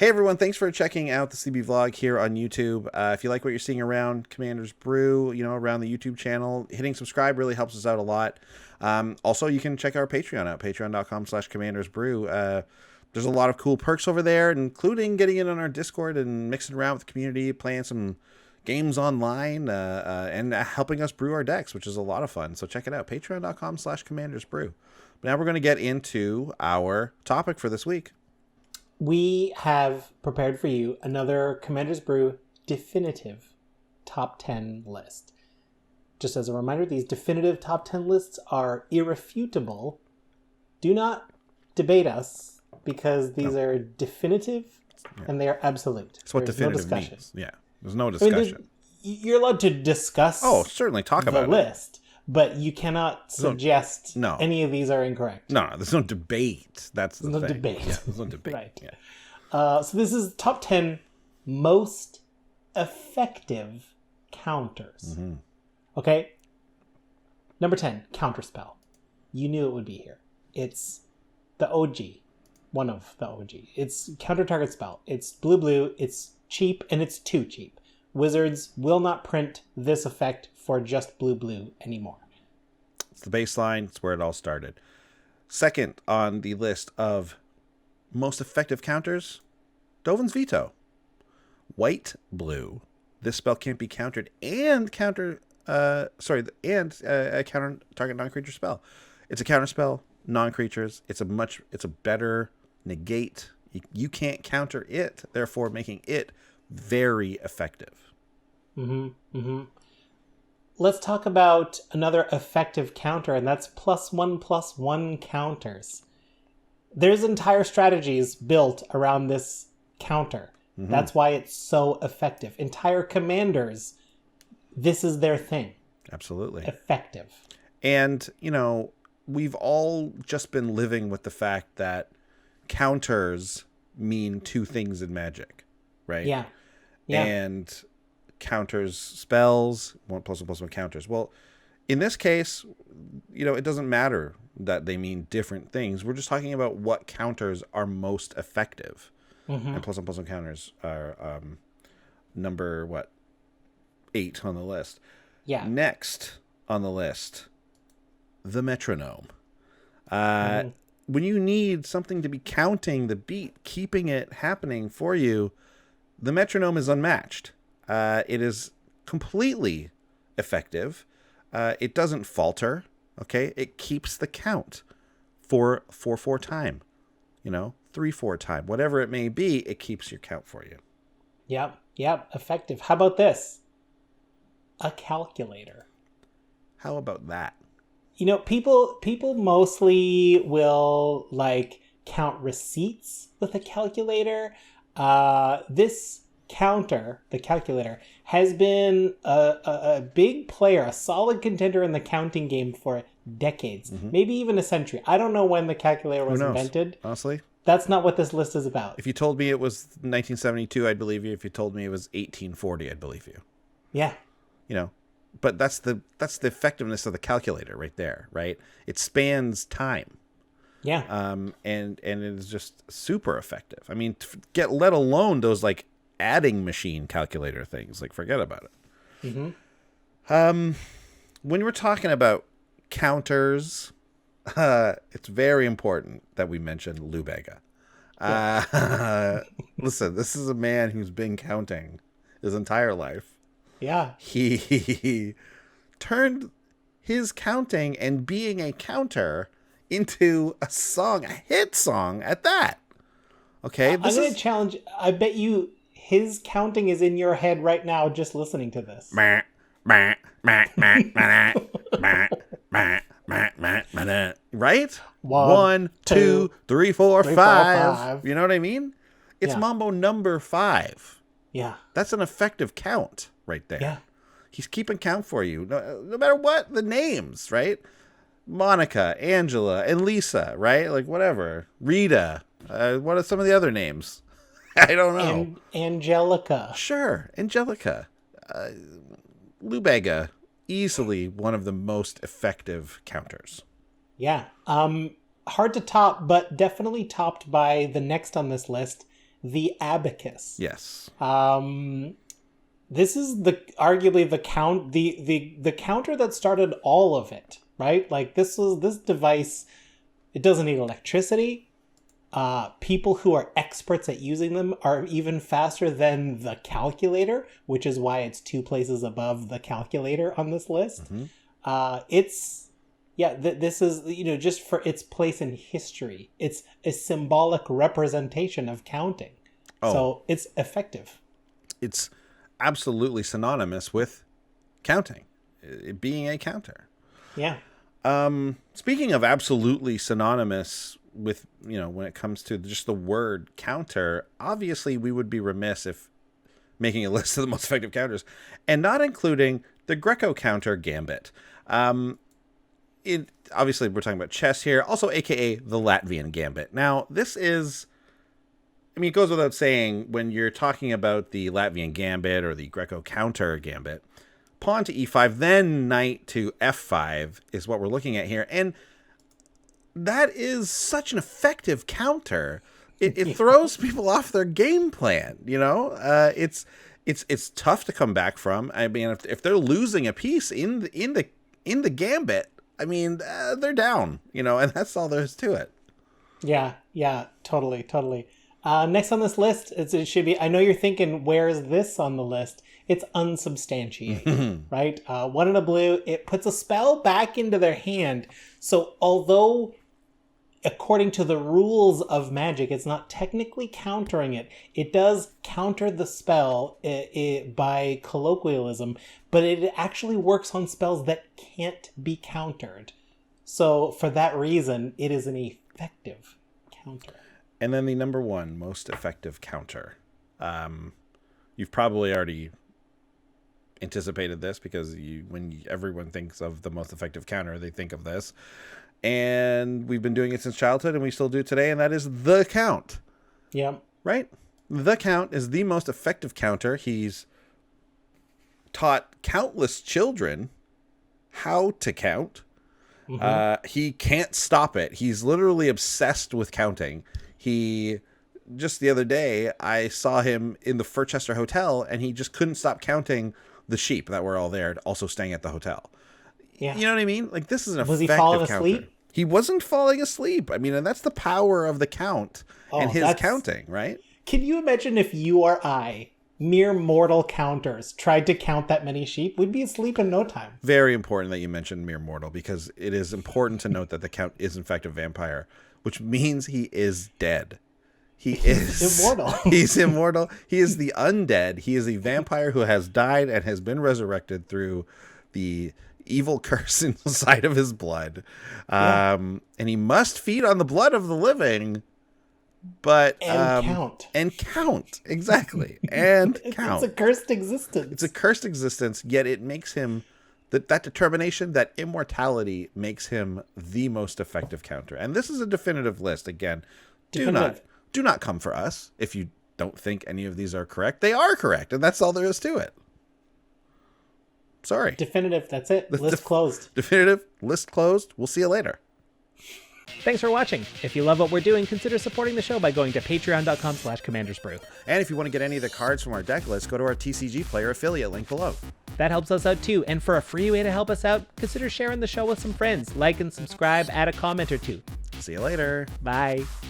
Hey everyone, thanks for checking out the CB vlog here on YouTube. If you like what you're seeing around Commander's Brew, around the YouTube channel, hitting subscribe really helps us out a lot. Also, you can check our Patreon out, patreon.com/commandersbrew. There's a lot of cool perks over there, including getting in on our Discord and mixing around with the community, playing some games online, and helping us brew our decks, which is a lot of fun. So check it out, patreon.com/commandersbrew. But now we're going to get into our topic for this week. We have prepared for you another Commander's Brew definitive top 10 list. Just as a reminder, these definitive top 10 lists are irrefutable. Do not debate us, because these are definitive and they are absolute. That's what There's definitive no discussion. means. Yeah, there's no discussion. You're allowed to discuss certainly talk about the list, but you cannot suggest any of these are incorrect. No, there's no debate. That's the thing. No debate. Yeah, there's no debate. Right. Yeah. So this is top 10 most effective counters. Mm-hmm. Okay? Number 10, Counterspell. You knew it would be here. It's the OG. One of the OG. It's counter target spell. It's blue, it's cheap, and it's too cheap. Wizards will not print this effect for just blue anymore. It's the baseline. It's where it all started. Second on the list of most effective counters, Dovin's Veto. White-blue. This spell can't be countered and counter target non-creature spell. It's a counter spell, non-creatures. It's a better negate. You can't counter it, therefore making it very effective. Let's talk about another effective counter, and that's +1/+1 counters. There's entire strategies built around this counter. That's why it's so effective. Entire commanders, this is their thing. Absolutely. Effective. And, we've all just been living with the fact that counters mean two things in Magic, right? Yeah. And counters spells, 1/1/1 counters. Well, in this case, it doesn't matter that they mean different things. We're just talking about what counters are most effective. And +1/+1 counters are number 8 on the list. Yeah. Next on the list, the metronome. When you need something to be counting the beat, keeping it happening for you, the metronome is unmatched. It is completely effective. It doesn't falter. Okay, it keeps the count for 4/4 time. 3/4 time, whatever it may be, it keeps your count for you. Yep. Effective. How about this? A calculator. How about that? People mostly will count receipts with a calculator. This counter, the calculator, has been a big player, a solid contender in the counting game for decades, maybe even a century. I don't know when the calculator was invented. Honestly, that's not what this list is about. If you told me it was 1972, I'd believe you. If you told me it was 1840, I'd believe you. Yeah. But that's the effectiveness of the calculator right there, right? It spans time. Yeah. And it is just super effective. I mean, let alone those adding machine calculator things. Forget about it. When we're talking about counters, it's very important that we mention Lubega. Listen, this is a man who's been counting his entire life. Yeah. He turned his counting and being a counter into a hit song at that. Okay? I'm going to challenge. I bet you his counting is in your head right now just listening to this. Right? 1, 2, 3, 4, 5. You know what I mean? It's Mambo number 5. Yeah. That's an effective count right there. Yeah. He's keeping count for you. No matter what the names, right? Monica, Angela, and Lisa, right? Whatever. Rita. What are some of the other names? I don't know. Angelica. Sure. Angelica. Lubega. Easily one of the most effective counters. Yeah. Hard to top, but definitely topped by the next on this list, the abacus. Yes. This is arguably the counter that started all of it, right? Like this device. It doesn't need electricity. People who are experts at using them are even faster than the calculator, which is why it's 2 places above the calculator on this list. This is, just for its place in history. It's a symbolic representation of counting. So it's effective. It's absolutely synonymous with counting, it being a counter. Yeah. Speaking of absolutely synonymous with, when it comes to just the word counter, obviously we would be remiss if making a list of the most effective counters and not including the Greco counter gambit. Obviously we're talking about chess here, also AKA the Latvian gambit. Now this is, it goes without saying when you're talking about the Latvian gambit or the Greco counter gambit, pawn to e5, then knight to f5 is what we're looking at here. And that is such an effective counter. It throws people off their game plan, It's tough to come back from. If they're losing a piece in the gambit, they're down, and that's all there is to it. Yeah, totally. Next on this list, it should be, I know you're thinking, where is this on the list? It's unsubstantiated, right? 1 in a blue, it puts a spell back into their hand. So although, according to the rules of Magic, it's not technically countering it, it does counter the spell by colloquialism, but it actually works on spells that can't be countered. So for that reason, it is an effective counter. And then the number 1 most effective counter. You've probably already anticipated this because when everyone thinks of the most effective counter, they think of this. And we've been doing it since childhood, and we still do it today, and that is the Count. Yeah. Right? The Count is the most effective counter. He's taught countless children how to count. He can't stop it. He's literally obsessed with counting. Just the other day, I saw him in the Furchester Hotel, and he just couldn't stop counting the sheep that were all there, also staying at the hotel. Yeah. You know what I mean? Like, this is an Was effective he falling counter. asleep? He wasn't falling asleep. And that's the power of the Count and his counting, right? Can you imagine if you or I, mere mortal counters, tried to count that many sheep? We'd be asleep in no time. Very important that you mentioned mere mortal, because it is important to note that the Count is in fact a vampire, which means he is dead. He is immortal. He's immortal. He is the undead. He is a vampire who has died and has been resurrected through the evil curse inside of his blood. And he must feed on the blood of the living, but count. And count. Exactly. And count. It's a cursed existence. It's a cursed existence, yet it makes him that determination, that immortality makes him the most effective counter. And this is a definitive list. Again, do not come for us if you don't think any of these are correct. They are correct, and that's all there is to it. Sorry. Definitive, that's it. List closed. Definitive, list closed. We'll see you later. Thanks for watching. If you love what we're doing, consider supporting the show by going to patreon.com/commandersbrew. And if you want to get any of the cards from our deck list, go to our TCG Player affiliate link below. That helps us out too, and for a free way to help us out, consider sharing the show with some friends. Like and subscribe, add a comment or two. See you later. Bye.